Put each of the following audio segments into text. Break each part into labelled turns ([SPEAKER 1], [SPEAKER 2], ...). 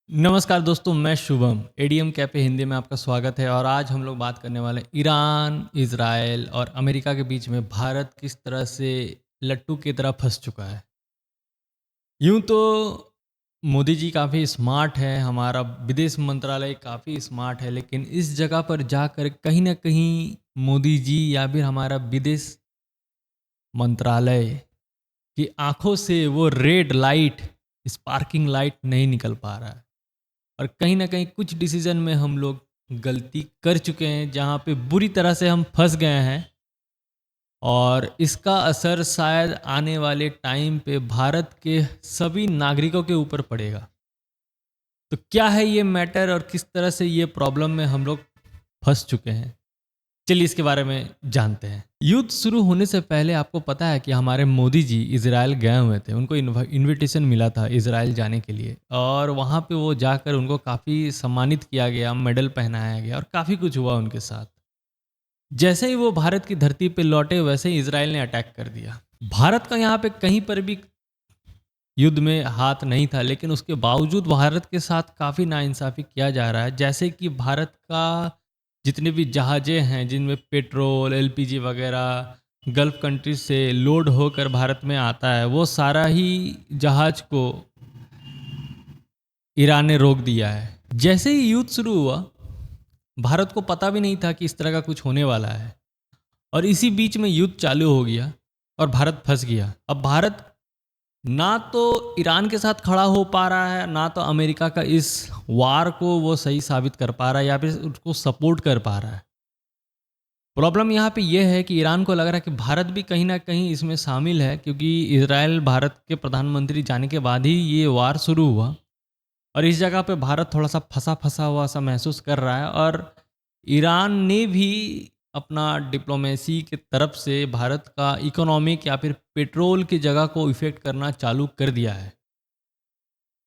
[SPEAKER 1] नमस्कार दोस्तों, मैं शुभम। एडीएम कैफे हिंदी में आपका स्वागत है और आज हम लोग बात करने वाले हैं ईरान, इज़राइल और अमेरिका के बीच में भारत किस तरह से लट्टू की तरह फंस चुका है। यूँ तो मोदी जी काफ़ी स्मार्ट है, हमारा विदेश मंत्रालय काफ़ी स्मार्ट है, लेकिन इस जगह पर जाकर कहीं न कहीं मोदी जी या फिर हमारा विदेश मंत्रालय की आँखों से वो रेड लाइट, स्पार्किंग लाइट नहीं निकल पा रहा है। और कहीं न कहीं कुछ डिसीज़न में हम लोग गलती कर चुके हैं, जहाँ पे बुरी तरह से हम फँस गए हैं और इसका असर शायद आने वाले टाइम पे भारत के सभी नागरिकों के ऊपर पड़ेगा। तो क्या है ये मैटर और किस तरह से ये प्रॉब्लम में हम लोग फँस चुके हैं? चलिए इसके बारे में जानते हैं। युद्ध शुरू होने से पहले आपको पता है कि हमारे मोदी जी इज़राइल गए हुए थे। उनको इन्विटेशन मिला था इज़राइल जाने के लिए और वहाँ पे वो जाकर उनको काफ़ी सम्मानित किया गया, मेडल पहनाया गया और काफ़ी कुछ हुआ उनके साथ। जैसे ही वो भारत की धरती पे लौटे वैसे ही इज़राइल ने अटैक कर दिया। भारत का यहाँ पे कहीं पर भी युद्ध में हाथ नहीं था, लेकिन उसके बावजूद भारत के साथ काफ़ी नाइंसाफ़ी किया जा रहा है। जैसे कि भारत का जितने भी जहाज़ें हैं जिनमें पेट्रोल, एलपीजी वगैरह गल्फ़ कंट्री से लोड होकर भारत में आता है, वो सारा ही जहाज़ को ईरान ने रोक दिया है। जैसे ही युद्ध शुरू हुआ, भारत को पता भी नहीं था कि इस तरह का कुछ होने वाला है और इसी बीच में युद्ध चालू हो गया और भारत फँस गया। अब भारत ना तो ईरान के साथ खड़ा हो पा रहा है, ना तो अमेरिका का इस वार को वो सही साबित कर पा रहा है या फिर उसको सपोर्ट कर पा रहा है। प्रॉब्लम यहाँ पे ये है कि ईरान को लग रहा है कि भारत भी कहीं न कहीं इसमें शामिल है, क्योंकि इज़राइल भारत के प्रधानमंत्री जाने के बाद ही ये वार शुरू हुआ और इस जगह पे भारत थोड़ा-सा फँसा-फँसा हुआ सा महसूस कर रहा है और ईरान ने भी अपना डिप्लोमेसी की तरफ से भारत का इकोनॉमिक या फिर पेट्रोल की जगह को इफ़ेक्ट करना चालू कर दिया है।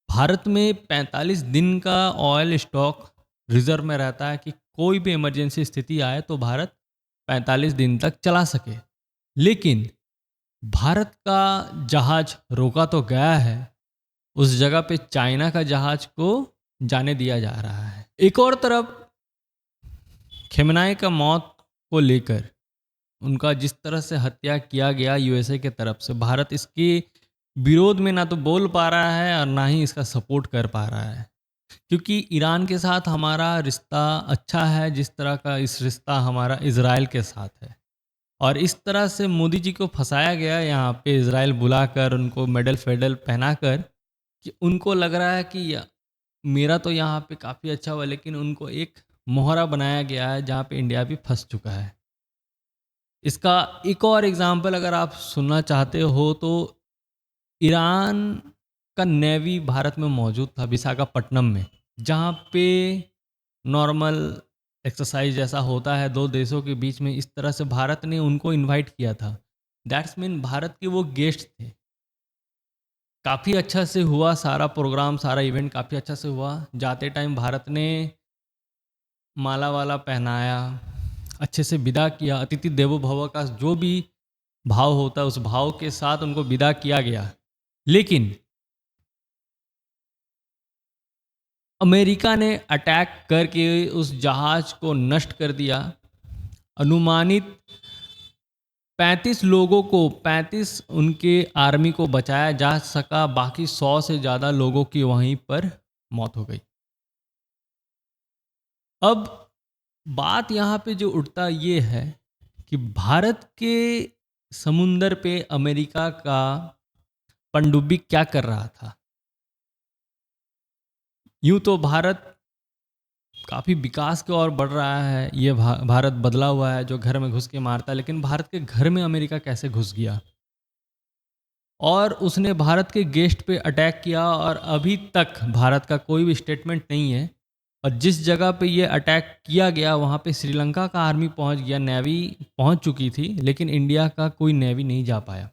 [SPEAKER 1] भारत में 45 दिन का ऑयल स्टॉक रिज़र्व में रहता है कि कोई भी इमरजेंसी स्थिति आए तो भारत 45 दिन तक चला सके। लेकिन भारत का जहाज़ रोका तो गया है, उस जगह पे चाइना का जहाज़ को जाने दिया जा रहा है। एक और तरफ खेमनाई का मौत को लेकर उनका जिस तरह से हत्या किया गया यूएसए के तरफ से, भारत इसके विरोध में ना तो बोल पा रहा है और ना ही इसका सपोर्ट कर पा रहा है, क्योंकि ईरान के साथ हमारा रिश्ता अच्छा है जिस तरह का इस रिश्ता हमारा इज़राइल के साथ है। और इस तरह से मोदी जी को फंसाया गया यहाँ पे, इज़राइल बुलाकर उनको मेडल फेडल पहनाकर, कि उनको लग रहा है कि मेरा तो यहाँ पे काफ़ी अच्छा हुआ, लेकिन उनको एक मोहरा बनाया गया है जहाँ पे इंडिया भी फंस चुका है। इसका एक और एग्जाम्पल अगर आप सुनना चाहते हो तो ईरान का नेवी भारत में मौजूद था विशाखापट्टनम में, जहाँ पे नॉर्मल एक्सरसाइज जैसा होता है दो देशों के बीच में, इस तरह से भारत ने उनको इनवाइट किया था। दैट्स मीन भारत के वो गेस्ट थे। काफ़ी अच्छा से हुआ सारा प्रोग्राम, सारा इवेंट काफ़ी अच्छा से हुआ। जाते टाइम भारत ने माला वाला पहनाया, अच्छे से विदा किया। अतिथि देवो भव का जो भी भाव होता है उस भाव के साथ उनको विदा किया गया। लेकिन अमेरिका ने अटैक करके उस जहाज को नष्ट कर दिया। अनुमानित 35 लोगों को, 35 उनके आर्मी को बचाया जा सका, बाकी 100 से ज़्यादा लोगों की वहीं पर मौत हो गई। अब बात यहाँ पे जो उठता ये है कि भारत के समुंदर पे अमेरिका का पनडुब्बी क्या कर रहा था। यूँ तो भारत काफ़ी विकास की ओर बढ़ रहा है, ये भारत बदला हुआ है जो घर में घुस के मारता है, लेकिन भारत के घर में अमेरिका कैसे घुस गया और उसने भारत के गेस्ट पे अटैक किया और अभी तक भारत का कोई भी स्टेटमेंट नहीं है। और जिस जगह पे ये अटैक किया गया वहाँ पे श्रीलंका का आर्मी पहुँच गया, नेवी पहुँच चुकी थी, लेकिन इंडिया का कोई नेवी नहीं जा पाया।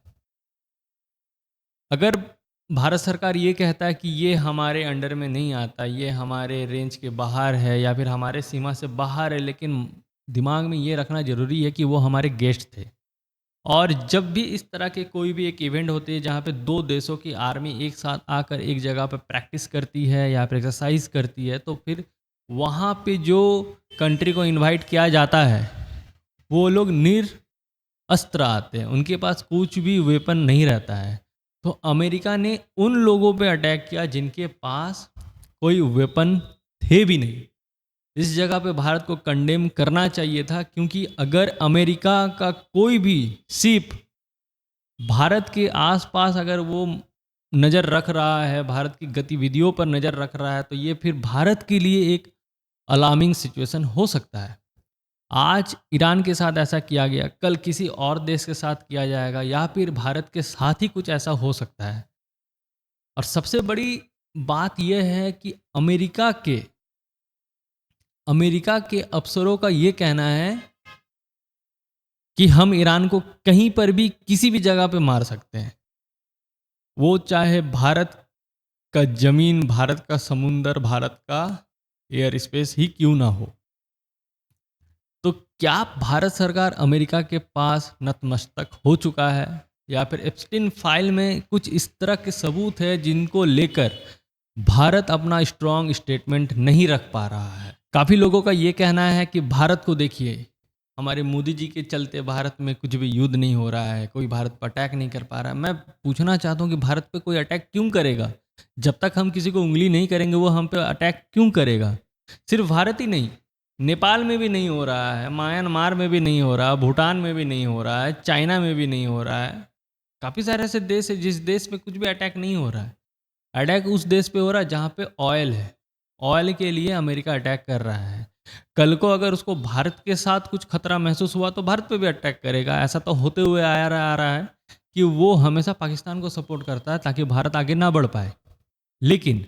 [SPEAKER 1] अगर भारत सरकार ये कहता है कि ये हमारे अंडर में नहीं आता, ये हमारे रेंज के बाहर है या फिर हमारे सीमा से बाहर है, लेकिन दिमाग में ये रखना ज़रूरी है कि वो हमारे गेस्ट थे। और जब भी इस तरह के कोई भी एक इवेंट होती है जहाँ पे दो देशों की आर्मी एक साथ आकर एक जगह पे प्रैक्टिस करती है या फिर एक्सरसाइज करती है, तो फिर वहाँ पे जो कंट्री को इनवाइट किया जाता है वो लोग अस्त्र आते हैं, उनके पास कुछ भी वेपन नहीं रहता है। तो अमेरिका ने उन लोगों पे अटैक किया जिनके पास कोई वेपन थे भी नहीं। इस जगह पे भारत को कंडेम करना चाहिए था, क्योंकि अगर अमेरिका का कोई भी शिप भारत के आसपास अगर वो नज़र रख रहा है, भारत की गतिविधियों पर नज़र रख रहा है, तो ये फिर भारत के लिए एक अलार्मिंग सिचुएशन हो सकता है। आज ईरान के साथ ऐसा किया गया, कल किसी और देश के साथ किया जाएगा, या फिर भारत के साथ ही कुछ ऐसा हो सकता है। और सबसे बड़ी बात यह है कि अमेरिका के अफसरों का ये कहना है कि हम ईरान को कहीं पर भी किसी भी जगह पे मार सकते हैं, वो चाहे भारत का जमीन, भारत का समुंदर, भारत का एयर स्पेस ही क्यों ना हो। तो क्या भारत सरकार अमेरिका के पास नतमस्तक हो चुका है, या फिर एप्स्टीन फाइल में कुछ इस तरह के सबूत है जिनको लेकर भारत अपना स्ट्रॉन्ग स्टेटमेंट नहीं रख पा रहा है? काफ़ी लोगों का ये कहना है कि भारत को देखिए, हमारे मोदी जी के चलते भारत में कुछ भी युद्ध नहीं हो रहा है, कोई भारत पर अटैक नहीं कर पा रहा है। मैं पूछना चाहता हूँ कि भारत पे कोई अटैक क्यों करेगा? जब तक हम किसी को उंगली नहीं करेंगे वो हम पे अटैक क्यों करेगा? सिर्फ भारत ही नहीं, नेपाल में भी नहीं हो रहा है, म्यांमार में भी नहीं हो रहा, भूटान में भी नहीं हो रहा है, चाइना में भी नहीं हो रहा है। काफ़ी सारे ऐसे देश है जिस देश में कुछ भी अटैक नहीं हो रहा है। अटैक उस देश पे हो रहा है जहाँ पे ऑयल है, ऑयल के लिए अमेरिका अटैक कर रहा है। कल को अगर उसको भारत के साथ कुछ खतरा महसूस हुआ तो भारत पे भी अटैक करेगा। ऐसा तो होते हुए आ रहा है कि वो हमेशा पाकिस्तान को सपोर्ट करता है ताकि भारत आगे ना बढ़ पाए। लेकिन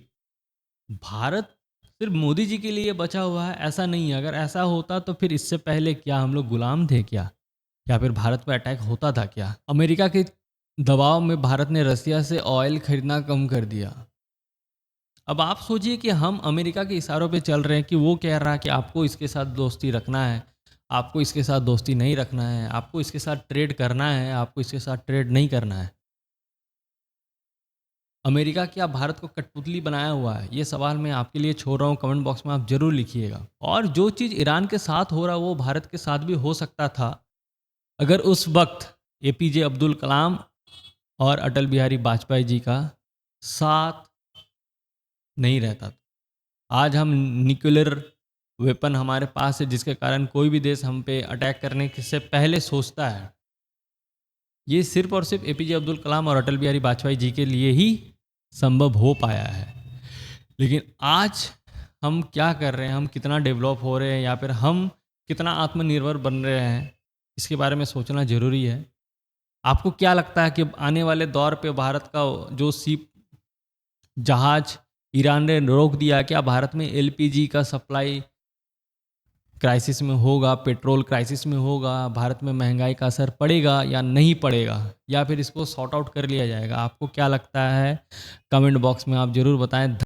[SPEAKER 1] भारत सिर्फ मोदी जी के लिए बचा हुआ है ऐसा नहीं है। अगर ऐसा होता तो फिर इससे पहले क्या हम लोग गुलाम थे क्या, या फिर भारत पर अटैक होता था क्या? अमेरिका के दबाव में भारत ने रसिया से ऑयल खरीदना कम कर दिया। अब आप सोचिए कि हम अमेरिका के इशारों पे चल रहे हैं कि वो कह रहा है कि आपको इसके साथ दोस्ती रखना है, आपको इसके साथ दोस्ती नहीं रखना है, आपको इसके साथ ट्रेड करना है, आपको इसके साथ ट्रेड नहीं करना है। अमेरिका क्या भारत को कठपुतली बनाया हुआ है? ये सवाल मैं आपके लिए छोड़ रहा हूँ, कमेंट बॉक्स में आप ज़रूर लिखिएगा। और जो चीज़ ईरान के साथ हो रहा वो भारत के साथ भी हो सकता था अगर उस वक्त एपीजे अब्दुल कलाम और अटल बिहारी वाजपेयी जी का साथ नहीं रहता था। आज हम न्यूक्लियर वेपन हमारे पास है जिसके कारण कोई भी देश हम पे अटैक करने से पहले सोचता है। ये सिर्फ और सिर्फ एपीजे अब्दुल कलाम और अटल बिहारी वाजपेयी जी के लिए ही संभव हो पाया है। लेकिन आज हम क्या कर रहे हैं, हम कितना डेवलप हो रहे हैं, या फिर हम कितना आत्मनिर्भर बन रहे हैं, इसके बारे में सोचना ज़रूरी है। आपको क्या लगता है कि आने वाले दौर पे भारत का जो शिप जहाज ईरान ने रोक दिया, क्या भारत में एलपीजी का सप्लाई क्राइसिस में होगा, पेट्रोल क्राइसिस में होगा, भारत में महंगाई का असर पड़ेगा या नहीं पड़ेगा, या फिर इसको सॉर्ट आउट कर लिया जाएगा? आपको क्या लगता है? कमेंट बॉक्स में आप ज़रूर बताएं।